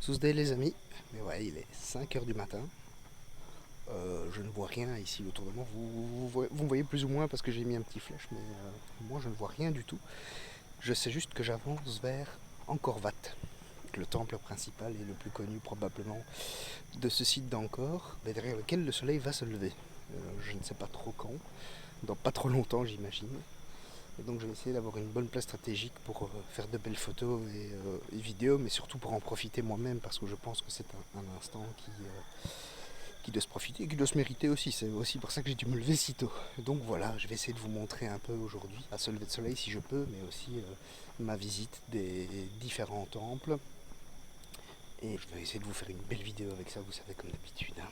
Tuesday les amis, mais ouais, il est 5 heures du matin. Je ne vois rien ici autour de moi. Vous me voyez plus ou moins parce que j'ai mis un petit flèche, mais moi je ne vois rien du tout. Je sais juste que j'avance vers Angkor Wat, le temple principal et le plus connu probablement de ce site d'Angkor, mais derrière lequel le soleil va se lever. Je ne sais pas trop quand, dans pas trop longtemps j'imagine. Et donc je vais essayer d'avoir une bonne place stratégique pour faire de belles photos et vidéos, mais surtout pour en profiter moi-même, parce que je pense que c'est un instant qui doit se profiter et qui doit se mériter aussi. C'est aussi pour ça que j'ai dû me lever si tôt. Donc voilà, je vais essayer de vous montrer un peu aujourd'hui, à ce lever de soleil si je peux, mais aussi ma visite des différents temples. Et je vais essayer de vous faire une belle vidéo avec ça, vous savez, comme d'habitude, hein.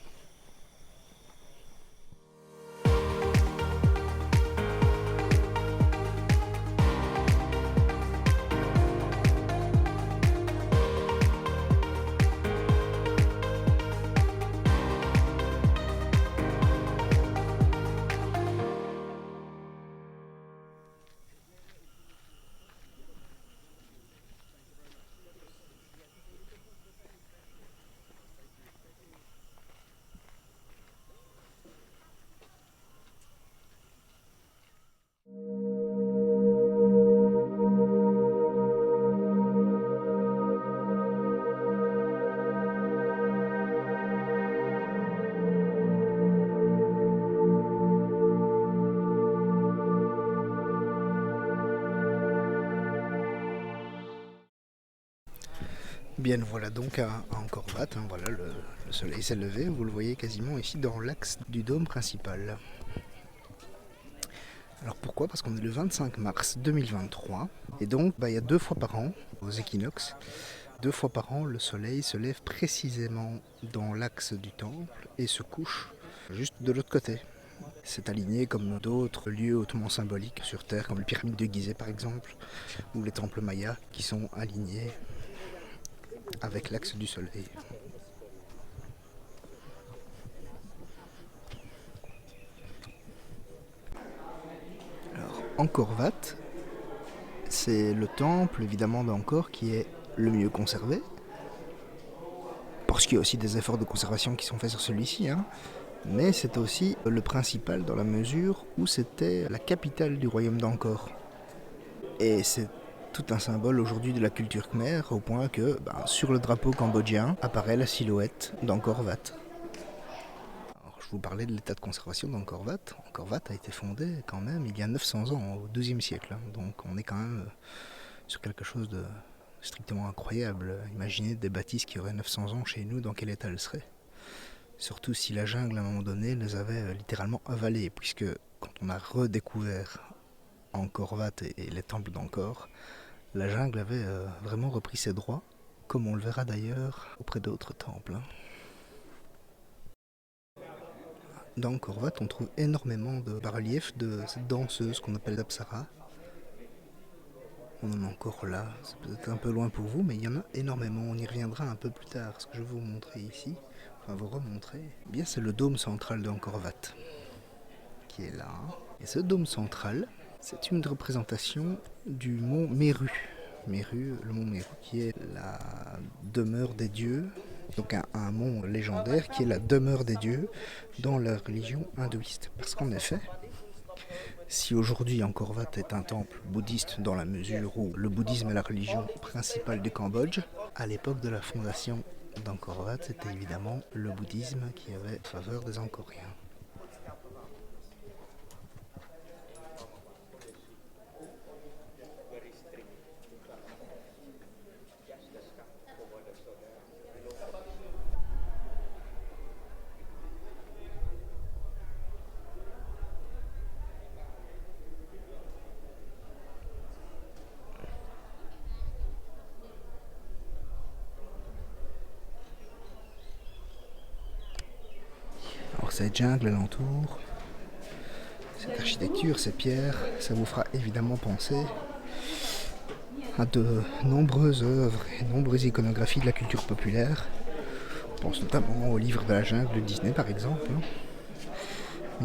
Bien, voilà donc à Angkor Wat, hein, voilà, le soleil s'est levé, vous le voyez quasiment ici dans l'axe du dôme principal. Alors pourquoi? Parce qu'on est le 25 mars 2023, et donc il y a 2 fois par an, aux équinoxes, 2 fois par an, le soleil se lève précisément dans l'axe du temple et se couche juste de l'autre côté. C'est aligné comme d'autres lieux hautement symboliques sur Terre, comme les pyramides de Gizeh par exemple, ou les temples mayas qui sont alignés avec l'axe du soleil. Alors, Angkor Wat, c'est le temple évidemment d'Angkor qui est le mieux conservé, parce qu'il y a aussi des efforts de conservation qui sont faits sur celui-ci, hein. Mais c'est aussi le principal dans la mesure où c'était la capitale du royaume d'Angkor. Et c'est tout un symbole aujourd'hui de la culture khmer, au point que sur le drapeau cambodgien apparaît la silhouette d'Angkor Wat. Alors, je vous parlais de l'état de conservation d'Angkor Wat. Angkor Wat a été fondé quand même il y a 900 ans, au XIIe siècle. Donc on est quand même sur quelque chose de strictement incroyable. Imaginez des bâtisses qui auraient 900 ans chez nous, dans quel état elles seraient. Surtout si la jungle à un moment donné les avait littéralement avalées, puisque quand on a redécouvert Angkor Wat et les temples d'Angkor, la jungle avait vraiment repris ses droits, comme on le verra d'ailleurs auprès d'autres temples. Dans Angkor Wat, on trouve énormément de bas-reliefs de cette danseuse qu'on appelle l'Apsara. On en a encore là, c'est peut-être un peu loin pour vous, mais il y en a énormément. On y reviendra un peu plus tard. Ce que je vais vous montrer ici, enfin vous remontrer, bien c'est le dôme central d'Angkor Wat qui est là. Et ce dôme central, c'est une représentation du mont Meru. Meru, le mont Meru, qui est la demeure des dieux, donc un mont légendaire qui est la demeure des dieux dans la religion hindouiste. Parce qu'en effet, si aujourd'hui Angkor Wat est un temple bouddhiste dans la mesure où le bouddhisme est la religion principale du Cambodge, à l'époque de la fondation d'Angkor Wat, c'était évidemment le bouddhisme qui avait faveur des Angkoriens. Alors cette jungle alentour, cette architecture, ces pierres, ça vous fera évidemment penser à de nombreuses œuvres et nombreuses iconographies de la culture populaire. On pense notamment au livre de la jungle de Disney par exemple, hein.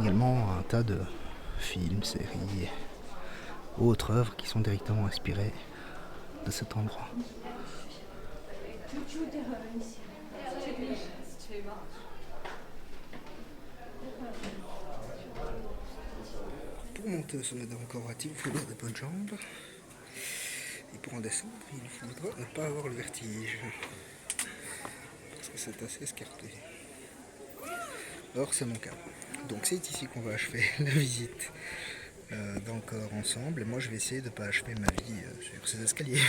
Également à un tas de films, séries, autres œuvres qui sont directement inspirées de cet endroit. Pour monter au sommet d'un corporatif, il faut avoir des bonnes jambes. Et pour en descendre, il faudra ne pas avoir le vertige. Parce que c'est assez escarpé. Or, c'est mon cas. Donc c'est ici qu'on va achever la visite d'Angkor ensemble. Et moi, je vais essayer de ne pas achever ma vie sur ces escaliers.